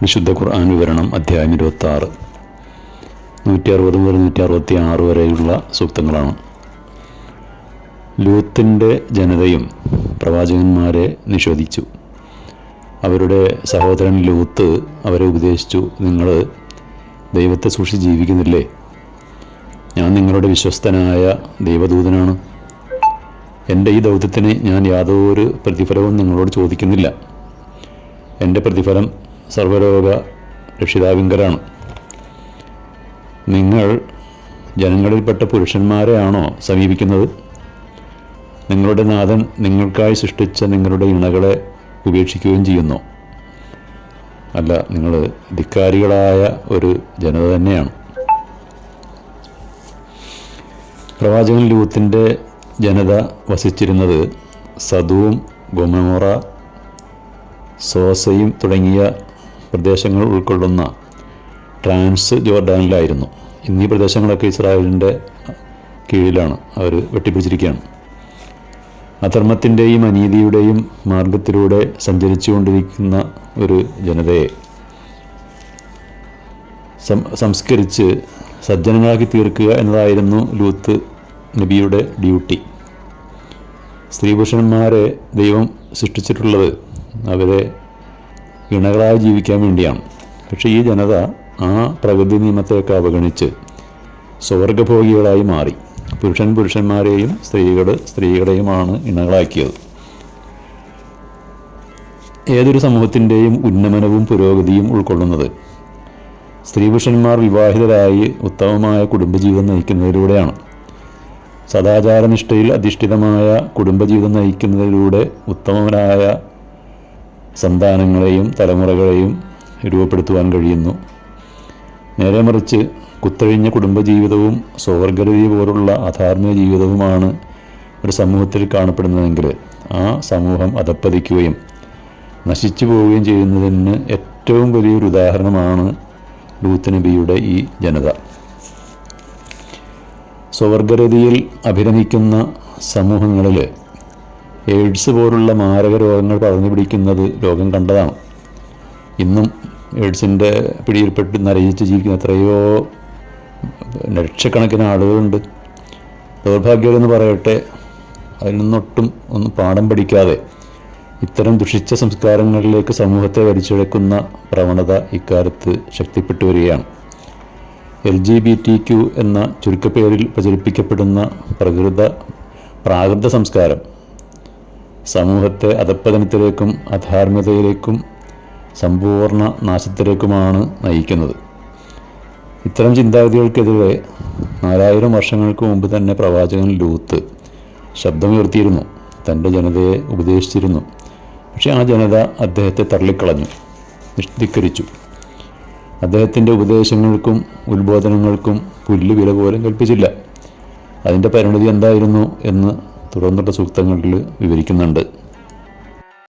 വിശുദ്ധ ഖുർആൻ വിവരണം അധ്യായം 26 160 മുതൽ 166 വരെയുള്ള സൂക്തങ്ങളാണ്. ലൂത്തിൻ്റെ ജനതയും പ്രവാചകന്മാരെ നിഷേധിച്ചു. അവരുടെ സഹോദരൻ ലൂത്ത് അവരെ ഉപദേശിച്ചു, നിങ്ങൾ ദൈവത്തെ സൂക്ഷിച്ച് ജീവിക്കുന്നില്ലേ? ഞാൻ നിങ്ങളുടെ വിശ്വസ്തനായ ദൈവദൂതനാണ്. എൻ്റെ ഈ ദൗത്യത്തിന് ഞാൻ യാതൊരു പ്രതിഫലവും നിങ്ങളോട് ചോദിക്കുന്നില്ല. എൻ്റെ പ്രതിഫലം സർവ്വലോക രക്ഷിതാവിങ്കലാണ്. നിങ്ങൾ ജനങ്ങളിൽപ്പെട്ട പുരുഷന്മാരെയാണോ സമീപിക്കുന്നത്? നിങ്ങളുടെ നാഥൻ നിങ്ങൾക്കായി സൃഷ്ടിച്ച നിങ്ങളുടെ ഇണകളെ ഉപേക്ഷിക്കുകയും ചെയ്യുന്നു. അല്ല, നിങ്ങൾ ധിക്കാരികളായ ഒരു ജനത തന്നെയാണ്. പ്രവാചകൻ ലൂത്തിൻ്റെ ജനത വസിച്ചിരുന്നത് സദൂം, ഗൊമോറ, സോസയും തുടങ്ങിയ പ്രദേശങ്ങൾ ഉൾക്കൊള്ളുന്ന ട്രാൻസ് ജോർഡാനിലായിരുന്നു. ഇന്നീ പ്രദേശങ്ങളൊക്കെ ഇസ്രായേലിൻ്റെ കീഴിലാണ്. അവർ വെട്ടിപ്പിടിച്ചിരിക്കുകയാണ്. അധർമ്മത്തിൻ്റെയും അനീതിയുടെയും മാർഗത്തിലൂടെ സഞ്ചരിച്ചുകൊണ്ടിരിക്കുന്ന ഒരു ജനതയെ സംസ്കരിച്ച് സജ്ജനങ്ങളാക്കി തീർക്കുക എന്നതായിരുന്നു ലൂത്ത് നബിയുടെ ഡ്യൂട്ടി. സ്ത്രീപുരുഷന്മാരെ ദൈവം സൃഷ്ടിച്ചിട്ടുള്ളത് അവരെ ഇണകളായി ജീവിക്കാൻ വേണ്ടിയാണ്. പക്ഷേ ഈ ജനത ആ പ്രകൃതി നിയമത്തെയൊക്കെ അവഗണിച്ച് സ്വർഗഭോഗികളായി മാറി. പുരുഷന്മാരെയും സ്ത്രീകളെയുമാണ് ഇണകളാക്കിയത്. ഏതൊരു സമൂഹത്തിൻ്റെയും ഉന്നമനവും പുരോഗതിയും ഉൾക്കൊള്ളുന്നത് സ്ത്രീപുരുഷന്മാർ വിവാഹിതരായി ഉത്തമമായ കുടുംബജീവിതം നയിക്കുന്നതിലൂടെയാണ്. സദാചാരനിഷ്ഠയിൽ അധിഷ്ഠിതമായ കുടുംബജീവിതം നയിക്കുന്നതിലൂടെ ഉത്തമനായ സന്താനങ്ങളെയും തലമുറകളെയും രൂപപ്പെടുത്തുവാൻ കഴിയുന്നു. നേരെ മറിച്ച് കുത്തഴിഞ്ഞ കുടുംബജീവിതവും സ്വവർഗരതി പോലുള്ള അധാർമിക ജീവിതവുമാണ് ഒരു സമൂഹത്തിൽ കാണപ്പെടുന്നതെങ്കിൽ ആ സമൂഹം അധപ്പതിക്കുകയും നശിച്ചു പോവുകയും ചെയ്യുന്നതിന് ഏറ്റവും വലിയൊരു ഉദാഹരണമാണ് ലൂത്ത് നബിയുടെ ഈ ജനത. സ്വവർഗരതിയിൽ അഭിരമിക്കുന്ന സമൂഹങ്ങളിൽ എയ്ഡ്സ് പോലുള്ള മാരക രോഗങ്ങൾ പടർന്നു പിടിക്കുന്നത് ലോകം കണ്ടതാണ്. ഇന്നും എയ്ഡ്സിൻ്റെ പിടിയിൽപ്പെട്ട് നരയിച്ച് ജീവിക്കുന്ന എത്രയോ ലക്ഷക്കണക്കിന് ആളുകളുണ്ട്. ദൗർഭാഗ്യമെന്ന് പറയട്ടെ, അതിൽ നിന്നൊട്ടും ഒന്നും പാഠം പഠിക്കാതെ ഇത്തരം ദുഷിച്ച സംസ്കാരങ്ങളിലേക്ക് സമൂഹത്തെ വലിച്ചിഴക്കുന്ന പ്രവണത ഇക്കാലത്ത് ശക്തിപ്പെട്ടു വരികയാണ്. LGBTQ എന്ന ചുരുക്കപ്പേരിൽ പ്രചരിപ്പിക്കപ്പെടുന്ന പ്രാകൃത സംസ്കാരം സമൂഹത്തെ അധപ്പതനത്തിലേക്കും അധാർമ്മികതയിലേക്കും സമ്പൂർണ്ണ നാശത്തിലേക്കുമാണ് നയിക്കുന്നത്. ഇത്തരം ചിന്താഗതികൾക്കെതിരെ 4000 വർഷങ്ങൾക്ക് മുമ്പ് തന്നെ പ്രവാചകൻ ലൂത്ത് ശബ്ദമുയർത്തിയിരുന്നു, തൻ്റെ ജനതയെ ഉപദേശിച്ചിരുന്നു. പക്ഷേ ആ ജനത അദ്ദേഹത്തെ തള്ളിക്കളഞ്ഞു, ധിക്കരിച്ചു. അദ്ദേഹത്തിൻ്റെ ഉപദേശങ്ങൾക്കും ഉത്ബോധനങ്ങൾക്കും പുല്ലുവില പോലും കൽപ്പിച്ചില്ല. അതിൻ്റെ പരിണതി എന്തായിരുന്നു എന്ന് തുടർന്നുള്ള സൂക്തങ്ങളിൽ വിവരിക്കുന്നുണ്ട്.